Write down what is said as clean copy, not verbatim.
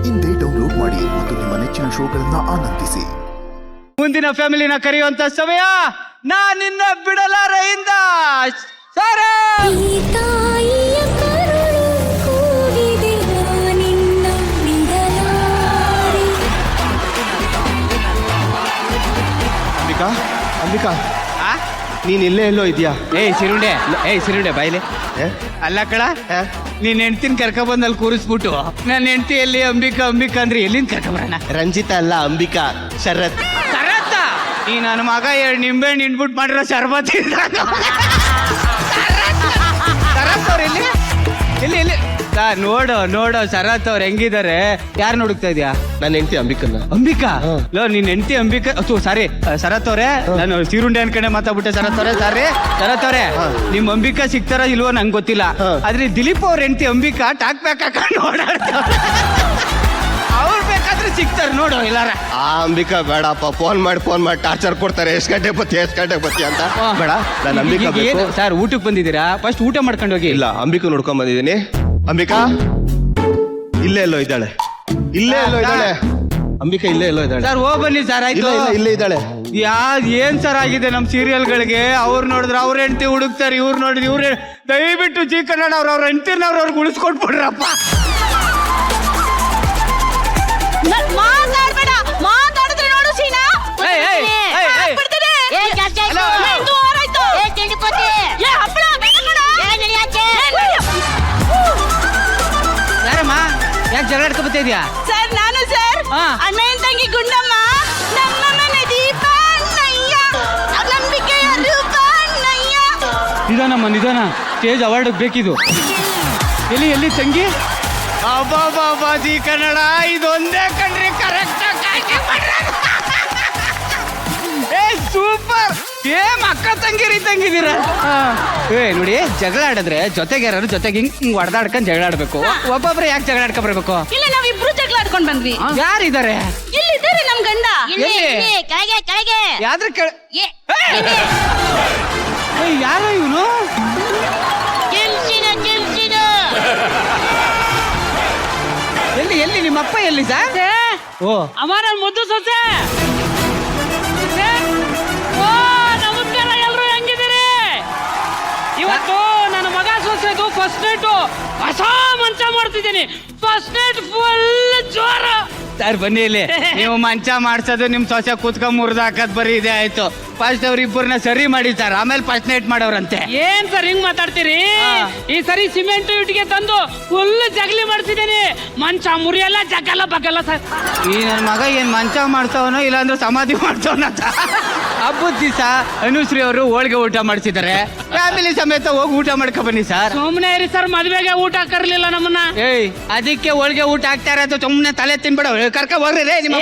ಇಂದೇ ಡೌನ್ಲೋಡ್ ಮಾಡಿ ಮತ್ತು ನಿಮ್ಮ ನೆಚ್ಚಿನ ಶೋಗಳನ್ನ ಆನಂದಿಸಿ. ಮುಂದಿನ ಫ್ಯಾಮಿಲಿನ ಕರೆಯುವಂತ ಸಮಯ. ನಾ ನಿನ್ನ ಬಿಡಲಾರೆಯಿಂದ ಸಾರಾ ಅಂಬಿಕಾ, ಅಂಬಿಕಾ, ನೀನ್ ಇಲ್ಲೇ ಎಲ್ಲೋ ಇದೆಯಾ? ಏಯ್ ಸಿರುಂಡೆ ಬಾಯ್ಲೆ. ಅಲ್ಲ ಕಳ, ನೀನ್ ಹೆಂಡ್ತಿನ ಕರ್ಕೊಬಂದ್ ಅಲ್ಲಿ ಕೂರಿಸ್ಬಿಟ್ಟು ನನ್ನ ಹೆಂಡ್ತಿ ಎಲ್ಲಿ ಅಂಬಿಕಾ ಅಂದ್ರೆ ಎಲ್ಲಿಂದ ಕರ್ಕೊಬರೋಣ? ರಂಜಿತಾ ಅಲ್ಲ, ಅಂಬಿಕಾ. ಶರತ್. ಶರತ್ತ? ಈ ನನ್ನ ಮಗ 2 ನಿಂಬೆ ನಿಂಟ್ಬಿಟ್ಟು ಮಾಡಿರೋ ಶರ್ಬತ್. ಶರತ್ ಅವ್ರು ಎಲ್ಲಿ ಎಲ್ಲಿ ಎಲ್ಲಿ ನೋಡೋ ಶರತ್ ಅವ್ರು ಹೆಂಗಿದ್ದಾರೆ? ಯಾರು ನೋಡುತ್ತಾ ಇದೆಯಾ? ನನ್ನ ಹೆಂಡತಿ ಅಂಬಿಕನ್ನ. ಅಂಬಿಕಾ? ಲೋ, ನಿನ್ ಹೆಂಡತಿ ಅಂಬಿಕಾ. ಸಾರಿ ಶರತ್ ಅವ್ರೆ, ನಾನು ಸೀರುಂಡೆ ಅನ್ಕಡೆ ಮಾತಾಡ್ಬಿಟ್ಟೆ. ಶರತ್ ಅವ್ರೆ ಸಾರಿ. ಶರತ್ ಅವ್ರೆ, ನಿಮ್ ಅಂಬಿಕಾ ಸಿಗ್ತಾರ ಇಲ್ವೋ ನಂಗೆ ಗೊತ್ತಿಲ್ಲ. ಆದ್ರೆ ದಿಲೀಪ್ ಅವ್ರ ಹೆಂಡತಿ ಅಂಬಿಕಾ ಟಾಕ್ ಬ್ಯಾಕ್ ಹಾಕೊಂಡು ಓಡಾಡ್ತಾರೆ. ಅವ್ರು ಬೇಕಾದ್ರೆ ಸಿಗ್ತಾರೆ ನೋಡು ಎಲ್ಲಾರ. ಆ ಅಂಬಿಕಾ ಬೇಡಪ್ಪ, ಫೋನ್ ಮಾಡಿ ಟಾರ್ಚರ್ ಕೊಡ್ತಾರೆ. ಎಷ್ಟು ಗಂಟೆ ಬತ್ತಿ ಅಂತ. ಬೇಡ, ನಾನು ಅಂಬಿಕಾ ಬೇಕು. ಸರ್ ಊಟಕ್ಕೆ ಬಂದಿದ್ದೀರಾ? ಫಸ್ಟ್ ಊಟ ಮಾಡ್ಕೊಂಡು ಹೋಗಿ. ಇಲ್ಲ, ಅಂಬಿಕಾ ನೋಡ್ಕೊಂಡ್ ಬಂದಿದ್ದೀನಿ. ಅಂಬಿಕಾ ಇಲ್ಲೇ ಎಲ್ಲೋ ಇದ್ದಾಳೆ. ಅಂಬಿಕಾ ಇಲ್ಲೇ ಎಲ್ಲೋ ಇದ್ದಾಳೆ. ಸರ್ ಹೋಗ್ ಬನ್ನಿ ಸರ್. ಆಯ್ತು, ಇಲ್ಲೇ ಇದ್ದಾಳೆ. ಏನ್ ಸರ್ ಆಗಿದೆ ನಮ್ ಸೀರಿಯಲ್ಗಳಿಗೆ? ಅವ್ರು ನೋಡಿದ್ರೆ ಅವ್ರ ಹೆಂಡತಿ ಹುಡುಕ್ತಾರೆ, ಇವ್ರು ನೋಡಿದ್ರೆ ಇವ್ರ. ದಯವಿಟ್ಟು ಜಿ ಕನ್ನಡ ಅವ್ರ ಹೆಂಡತಿನವ್ರು ಅವ್ರಿಗೆ ಉಳಿಸ್ಕೊಟ್ಬಿಡ್ರಪ್ಪ. ಮಾತಾಡಿದ್ರೆ ನೋಡು ಸೀನಾ. ಯಾರಮ್ಮ, ಯಾಕೆ ಜಗಳ ಆಡ್ಕೊಬತ್ತಾ ಇದೆಯಾ? ಸರ್ ನಾನು ಸರ್ ಅಣ್ಣನ ತಂಗಿ ಗುಂಡಮ್ಮ, ನಮ್ಮ ಮನೆ ದೀಪ ಅಣ್ಣಯ್ಯ, ನಂಬಿಕೆಯ ರೂಪ ಅಣ್ಣಯ್ಯ. ನಿಧಾನ ಸ್ಟೇಜ್ ಅವಾರ್ಡ್ ಬೇಕಿದು. ಎಲ್ಲಿ ತಂಗಿ? ಅಬ್ಬಾ ಜಿ ಕನ್ನಡ ಇದೊಂದೇ ಕಣ್ರಿ ಕರೆಕ್ಟ್. ಸೂಪರ್. ಏಮ್ ಅಕ್ಕ ತಂಗಿದ್ದೀರಾ? ನೋಡಿ, ಜಗಳ ಆಡಿದ್ರೆ ಜೊತೆಗೆ ಯಾರು ಜೊತೆಗೆ ಹಿಂಗ್ ಹೊಡೆದಾಡ್ಕೊಂಡ್ ಜಗಳ ಆಡ್ಬೇಕು. ಒಬ್ಬೊಬ್ರು ಯಾಕೆ ಜಗಳ ಆಡ್ಕೊಂಡ್ ಬರ್ಬೇಕು? ಇಲ್ಲ, ನಾವಿಬ್ರು ಜಗಳ ಆಡ್ಕೊಂಡ್ ಬಂದ್ವಿ. ಯಾರಿದ್ದಾರೆ? ಇಲ್ಲಿದ್ದಾರೆ ನಮ್ ಗಂಡ. ಕೆಳಗೆ ಯಾವ್ದ್ರ ಯಾರು ಇವನು? ಎಲ್ಲಿ ನಿಮ್ಮಪ್ಪ ಎಲ್ಲಿ ಸರ್? ಓ ಅಮ್ಮ, ನನ್ನ ಮುದ್ದು ಸೊಸೆ. ಓ ನಮಸ್ಕಾರ, ಎಲ್ರು ಹೆಂಗಿದ್ದೀರಿ? ಇವತ್ತು ನನ್ನ ಮಗ ಸೊಸೆದು ಫಸ್ಟ್ ನೈಟು ಹೊಸ ಮಂಚ ಮಾಡ್ತಿದ್ದೀನಿ. ಫಸ್ಟ್ ನೈಟ್ ಫುಲ್ ಜೋರ. ಸರ್ ಬನ್ನಿ ಇಲ್ಲಿ. ನೀವು ಮಂಚ ಮಾಡ್ಸೋದು ನಿಮ್ ಸೊಸೆ ಕೂತ್ಕೊಂಡ್ ಮುರಿದು ಹಾಕದ್ ಬರೀ ಇದೆ ಆಯ್ತು. ಫಸ್ಟ್ ಅವ್ರಿಬ್ಬರನ್ನ ಸರಿ ಮಾಡಿ ಸರ್, ಆಮೇಲೆ ಫಸ್ಟ್ ನೈಟ್ ಮಾಡೋರಂತೆ. ಏನ್ ಸರ್ ಹಿಂಗ್ ಮಾತಾಡ್ತೀರಿ? ಈ ಸರಿ ಸಿಮೆಂಟ್ ಇಟ್ಟಿಗೆ ತಂದು ಫುಲ್ ಜಗಲಿ ಮಾಡ್ತಿದ್ದೀನಿ. ಮಂಚ ಮುರಿಯಲ್ಲ, ಜಗಲ್ಲ ಬಗಲ್ಲ ಸರ್. ಈ ನನ್ನ ಮಗ ಏನ್ ಮಂಚ ಮಾಡ್ಸವನೋ ಇಲ್ಲಾಂದ್ರೆ ಸಮಾಧಿ ಮಾಡ್ಸವನಂತ. ಹಬ್ಬದ ದಿವಸ ಅನುಶ್ರೀ ಅವರು ಹೋಳಿಗೆ ಊಟ ಮಾಡ್ಸಿದ್ದಾರೆ. ಫ್ಯಾಮಿಲಿ ಸಮೇತ ಹೋಗಿ ಊಟ ಮಾಡ್ಕೊ ಬನ್ನಿ ಸರ್. ಸುಮ್ನೆ ಇರಿ ಸರ್, ಮದ್ವೆಗೆ ಊಟ ಕರ್ಲಿಲ್ಲ ನಮ್ಮನ್ನ. ಅದಕ್ಕೆ ಹೋಳಿಗೆ ಊಟ ಹಾಕ್ತಾರೆ ಅಂತ ಸುಮ್ನೆ ತಲೆ ತಿನ್ಬೇಡ. ಕರ್ಕ ಹೋಗ್ರಿ ನಿಮ್ಮ